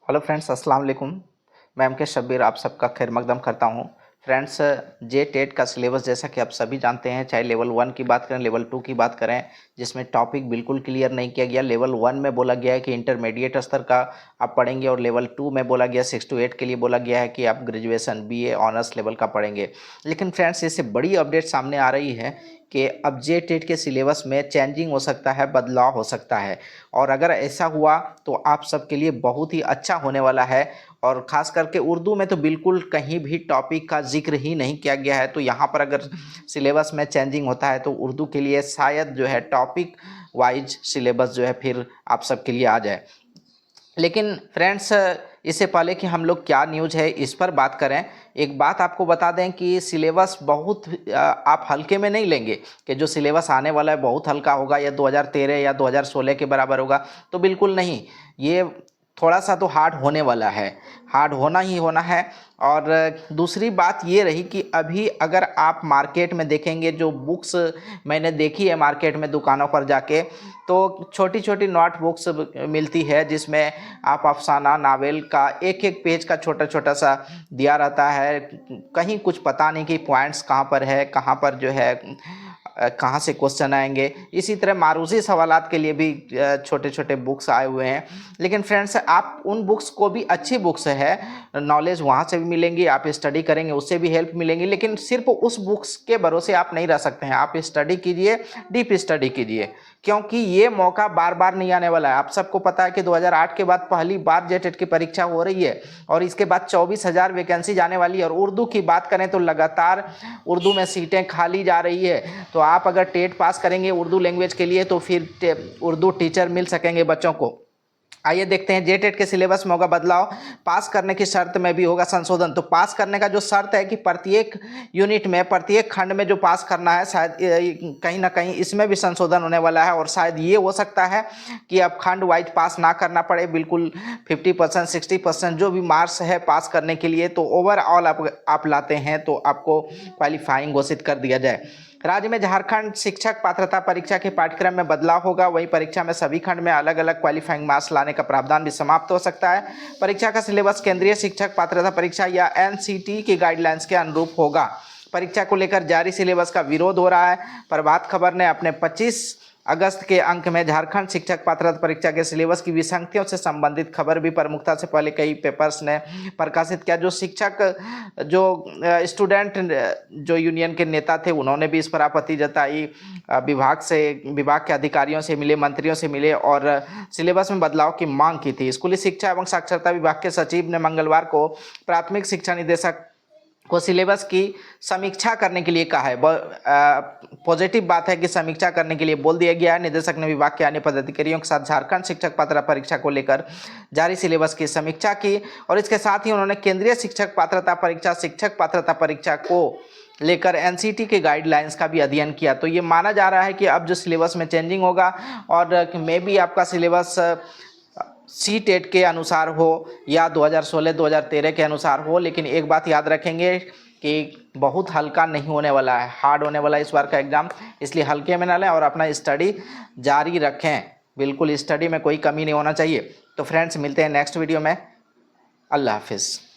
Hello friends, अस्सलाम वालेकुम। मैं एम के शब्बीर आप सबका खैर मकदम करता हूँ। फ्रेंड्स, जे टेट का सिलेबस जैसा कि आप सभी जानते हैं, चाहे लेवल 1 की बात करें, लेवल 2 की बात करें, जिसमें टॉपिक बिल्कुल क्लियर नहीं किया गया। लेवल 1 में बोला गया है कि इंटरमीडिएट स्तर का आप पढ़ेंगे और लेवल 2 में बोला गया 6 to 8 के लिए बोला गया है कि आप ग्रेजुएशन बीए ऑनर्स लेवल का पढ़ेंगे। लेकिन फ्रेंड्स, इससे बड़ी अपडेट सामने आ रही है कि अब जे टेट के सिलेबस में चेंजिंग हो सकता है, बदलाव हो सकता है। और अगर ऐसा हुआ तो आप सबके लिए बहुत ही अच्छा होने वाला है। और ख़ास करके उर्दू में तो बिल्कुल कहीं भी टॉपिक का जिक्र ही नहीं किया गया है। तो यहाँ पर अगर सिलेबस में चेंजिंग होता है तो उर्दू के लिए शायद जो है टॉपिक वाइज सिलेबस जो है फिर आप सबके लिए आ जाए। लेकिन फ्रेंड्स, इससे पहले कि हम लोग क्या न्यूज़ है इस पर बात करें, एक बात आपको बता दें कि सिलेबस बहुत आप हल्के में नहीं लेंगे कि जो सिलेबस आने वाला है बहुत हल्का होगा या 2013 या 2016 के बराबर होगा, तो बिल्कुल नहीं। ये थोड़ा सा तो हार्ड होने वाला है, हार्ड होना ही होना है। और दूसरी बात ये रही कि अभी अगर आप मार्केट में देखेंगे, जो बुक्स मैंने देखी है मार्केट में दुकानों पर जाके, तो छोटी छोटी नोट बुक्स मिलती है जिसमें आप अफसाना नावल का एक एक पेज का छोटा छोटा सा दिया रहता है। कहीं कुछ पता नहीं कि पॉइंट्स कहाँ पर है, कहाँ पर जो है कहाँ से क्वेश्चन आएंगे। इसी तरह मारूजी सवालात के लिए भी छोटे छोटे बुक्स आए हुए हैं। लेकिन फ्रेंड्स, आप उन बुक्स को भी, अच्छी बुक्स है, नॉलेज वहाँ से भी मिलेंगी, आप स्टडी करेंगे उससे भी हेल्प मिलेंगी। लेकिन सिर्फ उस बुक्स के भरोसे आप नहीं रह सकते हैं। आप स्टडी कीजिए, डीप स्टडी कीजिए, क्योंकि ये मौका बार बार नहीं आने वाला है। आप सबको पता है कि 2008 के बाद पहली बार जेटेट की परीक्षा हो रही है और इसके बाद 24,000 वैकेंसी जाने वाली है। और उर्दू की बात करें तो लगातार उर्दू में सीटें खाली जा रही है। तो आप अगर टेट पास करेंगे उर्दू लैंग्वेज के लिए तो फिर उर्दू टीचर मिल सकेंगे बच्चों को। आइए देखते हैं, जे टेट के सिलेबस में होगा बदलाव, पास करने की शर्त में भी होगा संशोधन। तो पास करने का जो शर्त है कि प्रत्येक यूनिट में, प्रत्येक खंड में जो पास करना है, शायद कहीं ना कहीं इसमें भी संशोधन होने वाला है। और शायद ये हो सकता है कि अब खंड वाइज पास ना करना पड़े, बिल्कुल 50% 60% जो भी मार्क्स है पास करने के लिए, तो ओवरऑल आप लाते हैं तो आपको क्वालिफाइंग घोषित कर दिया जाए। राज्य में झारखंड शिक्षक पात्रता परीक्षा के पाठ्यक्रम में बदलाव होगा। वही परीक्षा में सभी खंड में अलग अलग क्वालिफाइंग मार्क्स लाने का प्रावधान भी समाप्त हो सकता है। परीक्षा का सिलेबस केंद्रीय शिक्षक पात्रता परीक्षा या एनसीटी की गाइडलाइंस के अनुरूप होगा। परीक्षा को लेकर जारी सिलेबस का विरोध हो रहा है। प्रभात खबर ने अपने 25 अगस्त के अंक में झारखंड शिक्षक पात्रता परीक्षा के सिलेबस की विसंगतियों से संबंधित खबर भी प्रमुखता से पहले कई पेपर्स ने प्रकाशित किया। जो शिक्षक, जो स्टूडेंट जो यूनियन के नेता थे, उन्होंने भी इस पर आपत्ति जताई। विभाग के अधिकारियों से मिले, मंत्रियों से मिले और सिलेबस में बदलाव की मांग की थी। स्कूली शिक्षा एवं साक्षरता विभाग के सचिव ने मंगलवार को प्राथमिक शिक्षा निदेशक को सिलेबस की समीक्षा करने के लिए कहा है। पॉजिटिव बात है कि समीक्षा करने के लिए बोल दिया गया है। निदेशक ने विभाग के अन्य पदाधिकारियों के साथ झारखंड शिक्षक पात्रता परीक्षा को लेकर जारी सिलेबस की समीक्षा की और इसके साथ ही उन्होंने केंद्रीय शिक्षक पात्रता परीक्षा, शिक्षक पात्रता परीक्षा को लेकर एनसीटी के गाइडलाइंस का भी अध्ययन किया। तो ये माना जा रहा है कि अब जो सिलेबस में चेंजिंग होगा और मे बी आपका सिलेबस सी टेट के अनुसार हो या 2016-2013 के अनुसार हो। लेकिन एक बात याद रखेंगे कि बहुत हल्का नहीं होने वाला है, हार्ड होने वाला है इस बार का एग्ज़ाम। इसलिए हल्के में ना लें और अपना स्टडी जारी रखें। बिल्कुल स्टडी में कोई कमी नहीं होना चाहिए। तो फ्रेंड्स, मिलते हैं नेक्स्ट वीडियो में। अल्लाह हाफिज़।